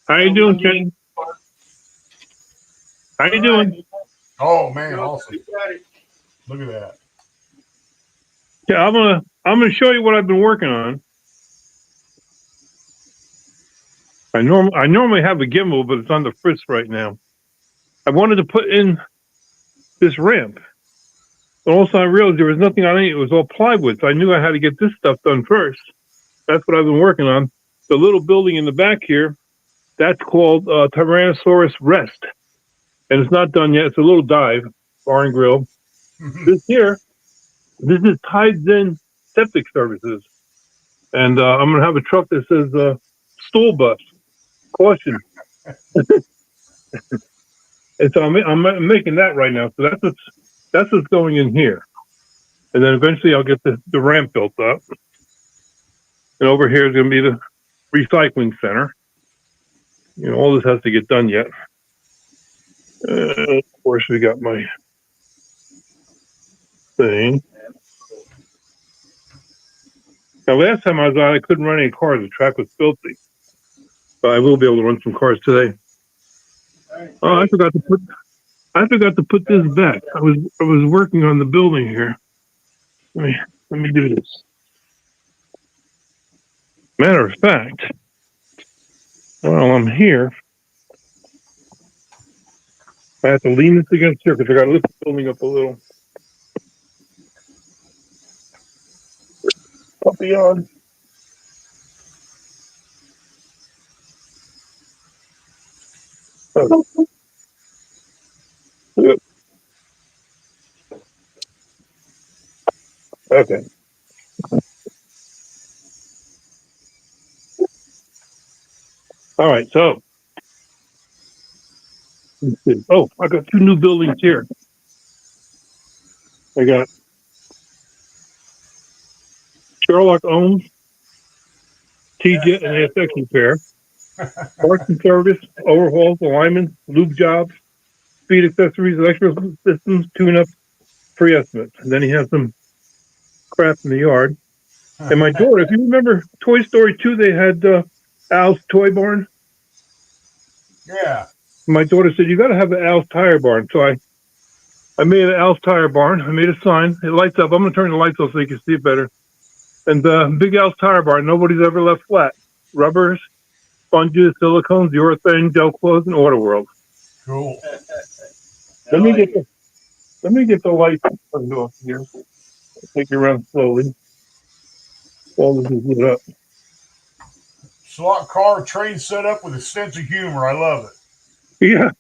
How you doing, Ken? How you doing? Oh man, awesome! Look at that. Yeah, I'm gonna show you what I've been working on. I normally have a gimbal, but it's on the fritz right now. I wanted to put in this ramp, but also I realized there was nothing on it. It was all plywood, so I knew I had to get this stuff done first. That's what I've been working on. The little building in the back here, that's called Tyrannosaurus Rest, and it's not done yet. It's a little dive, bar and grill. This here, this is Tides Septic Services, and I'm gonna have a truck that says stool bus, caution. And so I'm making that right now. So that's what's going in here, and then eventually I'll get the ramp built up, and over here is going to be the recycling center. You know, all this has to get done yet. Of course, we got my thing. Now, last time I was on, I couldn't run any cars. The track was filthy, but I will be able to run some cars today. Oh, I forgot to put this back. I was working on the building here. Let me do this. Matter of fact, while I'm here, I have to lean this against here because I got to lift the building up a little. Puppy on. Oh. Yep. Okay. All right. So, let's see. Oh, I got two new buildings here. I got Sherlock Ohms, T-Jet, and ASX repair. Parts and service, overhauls, alignments, lube jobs, speed accessories, electrical systems, tune-up, free estimates. And then he has some crap in the yard. And my daughter, if you remember Toy Story 2, they had Al's Toy Barn. Yeah. My daughter said, you got to have an Al's Tire Barn. So I made an Al's Tire Barn. I made a sign. It lights up. I'm going to turn the lights off so you can see it better. And Big Al's Tire Barn, nobody's ever left flat. Rubbers, sponges, silicones, urethane, gel clothes, and Auto World. Cool. Let me get the lights turned off here. I'll take you around slowly. All this is lit up. Slot car train set up with a sense of humor. I love it. Yeah.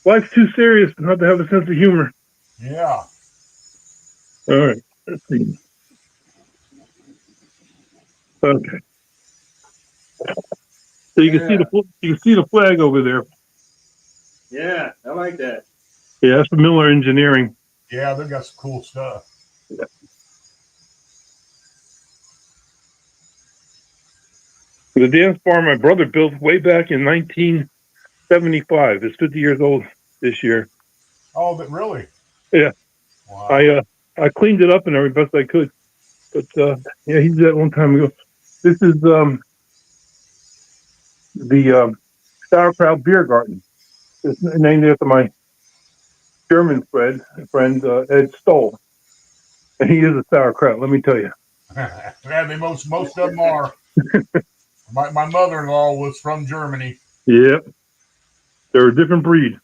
Life's too serious not to have a sense of humor. Yeah. All right. Let's see. Okay. So you can see the flag over there. Yeah, I like that. Yeah, that's from Miller Engineering. Yeah, they got some cool stuff. Yeah. The dance bar my brother built way back in 1975. It's 50 years old this year. Oh, but really? Yeah. Wow. I cleaned it up and every best I could. But yeah, he did that one time ago. This is the Sauerkraut Beer Garden. It's named after my German friend Ed Stoll. And he is a sauerkraut, let me tell you. Yeah, they most of them are. My mother-in-law was from Germany. Yep. They're a different breed.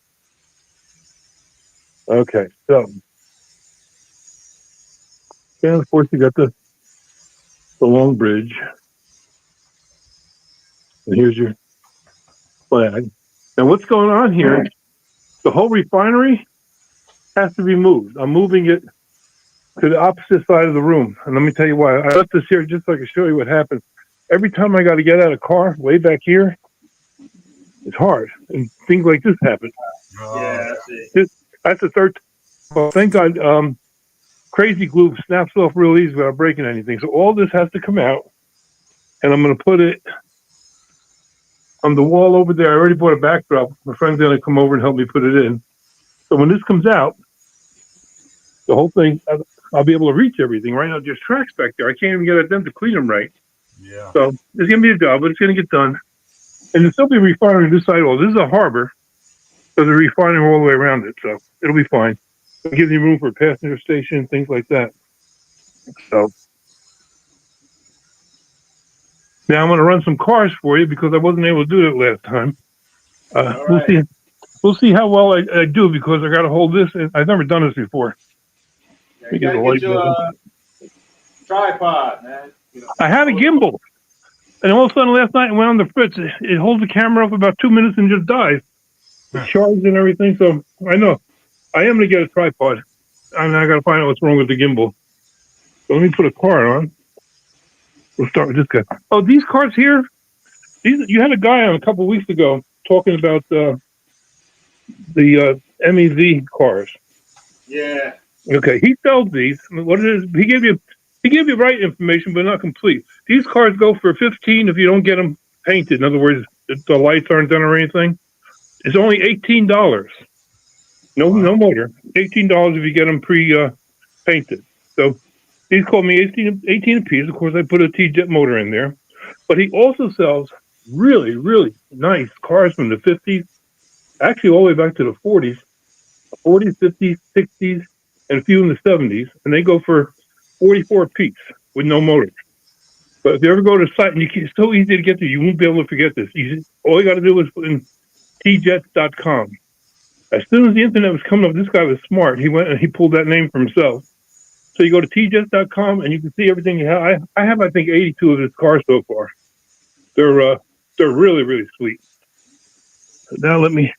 Okay, so and of course you got the long bridge. And here's your flag. Now what's going on here? The whole refinery has to be moved. I'm moving it to the opposite side of the room. And let me tell you why. I left this here just so I can show you what happens. Every time I got to get out of the car way back here, it's hard. And things like this happen. Yeah, I see. That's the third. Well, thank God, Crazy Glue snaps off real easy without breaking anything. So all this has to come out. And I'm going to put it on the wall over there. I already bought a backdrop. My friend's going to come over and help me put it in. So when this comes out, the whole thing, I'll be able to reach everything. Right now, there's tracks back there. I can't even get at them to clean them right. Yeah. So it's going to be a job, but it's going to get done. And there'll still be refinery this side. Well, this is a harbor, so they're refining all the way around it. So it'll be fine. It'll give you room for a passenger station, things like that. So now I'm going to run some cars for you because I wasn't able to do that last time. We'll right. see. We'll see how well I do because I got to hold this. And I've never done this before. Yeah, Let me you get the gotta light get your going. tripod, man. You know, I had a gimbal, and all of a sudden last night I went on the fritz. It holds the camera up about 2 minutes and just dies. It charges and everything. So I know I am going to get a tripod. I got to find out what's wrong with the gimbal. So let me put a card on. We'll start with this guy. Oh, these cards here. You had a guy on a couple of weeks ago talking about the MEV cars. Yeah. Okay, he sells these. What it is? He gave you right information, but not complete. These cars go for 15 if you don't get them painted. In other words, the lights aren't done or anything. It's only $18. No motor. $18 if you get them painted. So he's called me 18 apiece. Of course, I put a T-Jet motor in there. But he also sells really, really nice cars from the 50s, actually all the way back to the 40s, 50s, 60s, and a few in the 70s. And they go for 44 apiece with no motor. But if you ever go to the site, and it's so easy to get to, you won't be able to forget this. All you got to do is put in tjets.com. As soon as the internet was coming up, this guy was smart. He went and he pulled that name for himself. So you go to tjets.com and you can see everything you have. I have, I think, 82 of his cars so far. They're really, really sweet. Now let me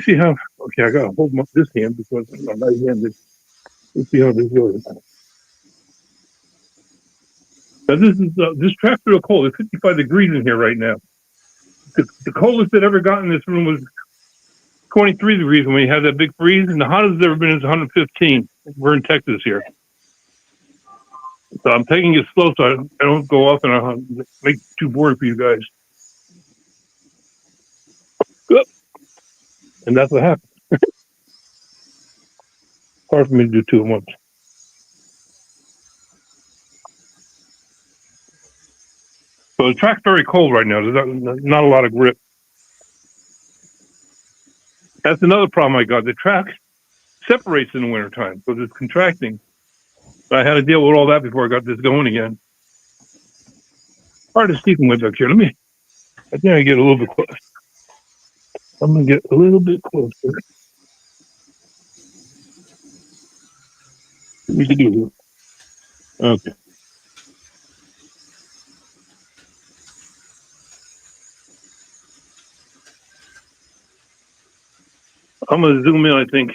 see how. Okay, I gotta hold this hand because I'm right-handed. Let's see how this goes. Now this track's real cold. It's 55 degrees in here right now. The coldest it ever got in this room was 23 degrees when we had that big freeze, and the hottest it's ever been is 115. We're in Texas here, so I'm taking it slow so I don't go off and I make it too boring for you guys. And that's what happened. Hard for me to do two at once. So the track's very cold right now. There's not a lot of grip. That's another problem I got. The track separates in the wintertime because it's contracting. But I had to deal with all that before I got this going again. Hard to see from way back here. I think I get a little bit close. I'm going to get a little bit closer. What we can do here. Okay. I'm going to zoom in, I think,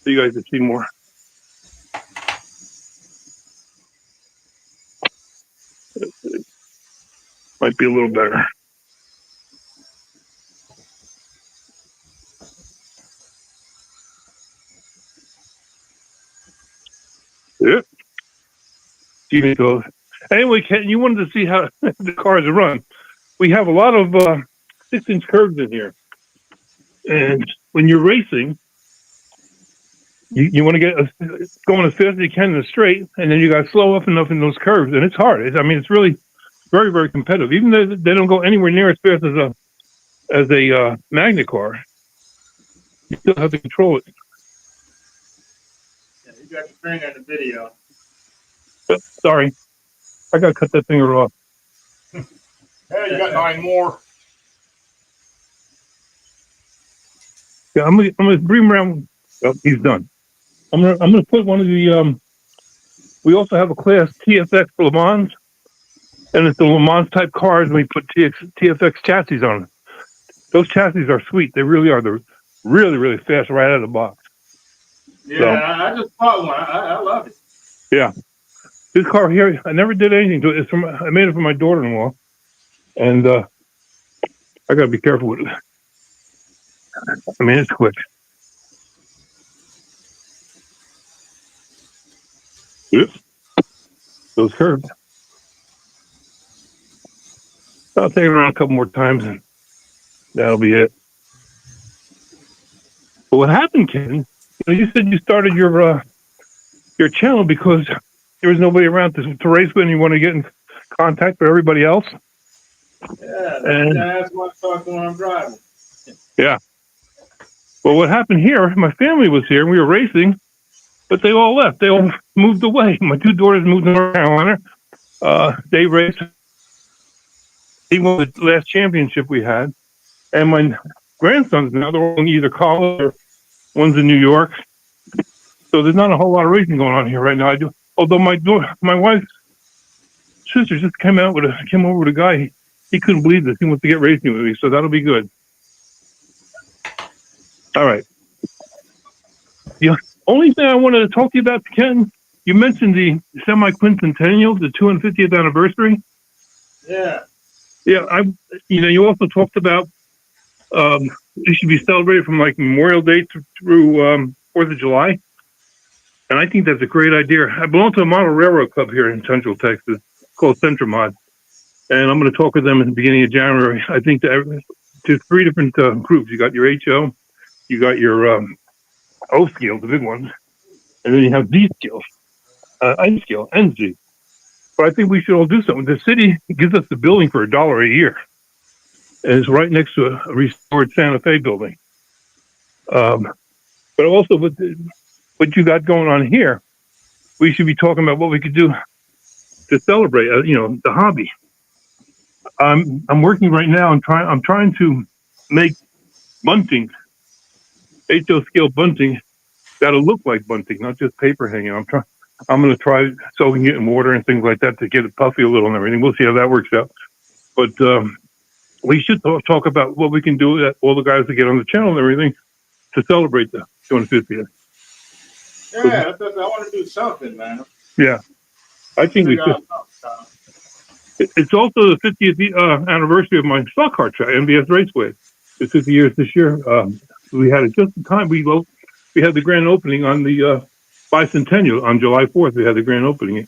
so you guys can see more. Might be a little better. Yeah. Keep it close. Anyway, Ken, you wanted to see how the cars run. We have a lot of 6-inch curves in here. And when you're racing, you want to get going as fast as you can in the straight, and then you got to slow up enough in those curves, and it's hard. It's really very, very competitive. Even though they don't go anywhere near as fast as a magnet car, you still have to control it. Yeah, you got your finger in the video. Sorry, I got to cut that finger off. Hey, you got 9 more. Yeah, I'm gonna bring him around. Oh, he's done. I'm gonna put one of the we also have a class TFX for Le Mans, and it's the Le Mans type cars, and we put TFX chassis on them. Those chassis are sweet. They really are. They're really, really fast right out of the box. Yeah, So, I just bought one. I love it. Yeah. This car here, I never did anything to it. I made it for my daughter-in-law, and I got to be careful with it. I mean, it's quick. Yep. Those curves. I'll take it around a couple more times, and that'll be it. But what happened, Ken? You said you started your channel because there was nobody around to race with, and you want to contact for everybody else. Yeah, And- that's what I talk when I'm driving. Well, what happened here, my family was here, and we were racing, but they all left. They all moved away. My two daughters moved to North Carolina. They raced. He won the last championship we had. And my grandsons now, they're all in either college or one's in New York. So there's not a whole lot of racing going on here right now. Although my wife's sister just came over with a guy. He couldn't believe this. He wants to get racing with me, so that'll be good. All right. The only thing I wanted to talk to you about, Ken, you mentioned the semi-quincentennial, the 250th anniversary. Yeah. Yeah, you also talked about it should be celebrated from like Memorial Day through 4th of July. And I think that's a great idea. I belong to a model railroad club here in Central Texas called Centramod. And I'm going to talk with them at the beginning of January. I think there's three different groups. You got your HO, you got your O scale, the big ones, and then you have Z scale, I scale, and Z. But I think we should all do something. The city gives us the building for $1 a year. And it's right next to a restored Santa Fe building. But also with what you got going on here, we should be talking about what we could do to celebrate, the hobby. I'm working right now and I'm trying to make bunting, HO scale bunting, that'll look like bunting, not just paper hanging. I'm going to try soaking it in water and things like that to get it puffy a little and everything. We'll see how that works out. But we should talk about what we can do that all the guys that get on the channel and everything to celebrate the 250th. Yeah, I want to do something, man. Yeah, I think we should. It's also the 50th anniversary of my stock car track, NBS Raceway. It's 50 years this year. We had it just in time. We had the grand opening on the bicentennial on July 4th. We had the grand opening.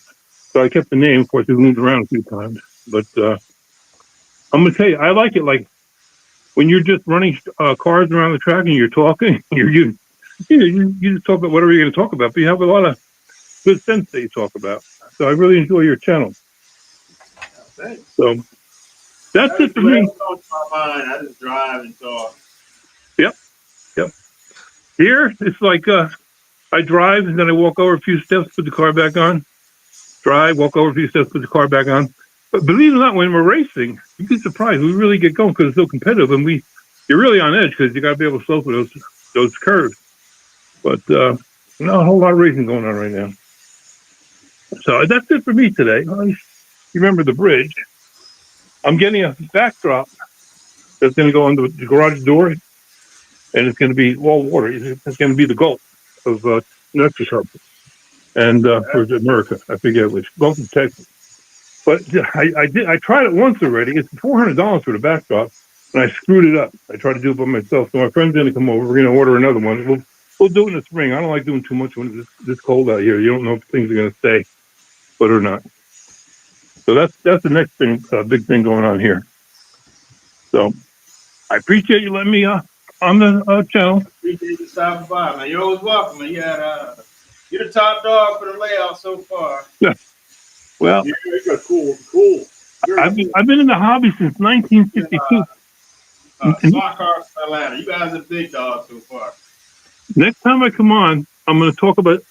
So I kept the name. Of course, we moved around a few times. But I'm going to tell you, I like it like when you're just running cars around the track and you're talking, you just talk about whatever you're going to talk about. But you have a lot of good sense that you talk about. So I really enjoy your channel. Thanks. So that's it for me. I just drive and talk. Yep. Here, it's like I drive and then I walk over a few steps, put the car back on. Drive, walk over a few steps, put the car back on. But believe it or not, when we're racing, you'd be surprised. We really get going because it's so competitive, and you're really on edge because you got to be able to slow for those curves. But not a whole lot of racing going on right now. So that's it for me today. You remember the bridge? I'm getting a backdrop that's going to go on the garage door, and it's going to be all water. It's going to be the Gulf of Mexico and for America. I forget which Gulf of Texas. But I tried it once already. It's $400 for the backdrop, and I screwed it up. I tried to do it by myself. So my friend's going to come over. We're going to order another one. We'll do it in the spring. I don't like doing too much when it's this cold out here. You don't know if things are going to stay, but or not. So that's the next thing, big thing going on here. So I appreciate you letting me on the channel. Appreciate you stopping by, man. You're always welcome, man. You're the top dog for the layout so far. Yeah. Well, You're cool. I've been in the hobby since 1962. Stock cars in Atlanta. You guys are big dogs so far. Next time I come on, I'm going to talk about,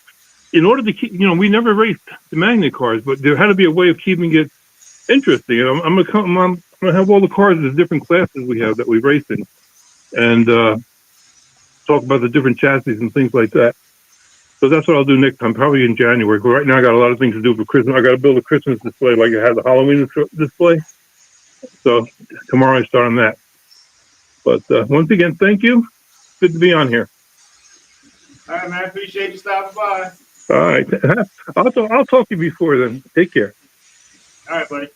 in order to keep, we never raced the magnet cars, but there had to be a way of keeping it interesting. And I'm going to have all the cars in the different classes we have that we race in, and talk about the different chassis and things like that. So that's what I'll do next time, probably in January. But right now I got a lot of things to do for Christmas. I got to build a Christmas display like I had the Halloween display. So tomorrow I start on that. But once again, thank you. Good to be on here. All right, man. Appreciate you stopping by. All right. I'll talk to you before then. Take care. All right, buddy.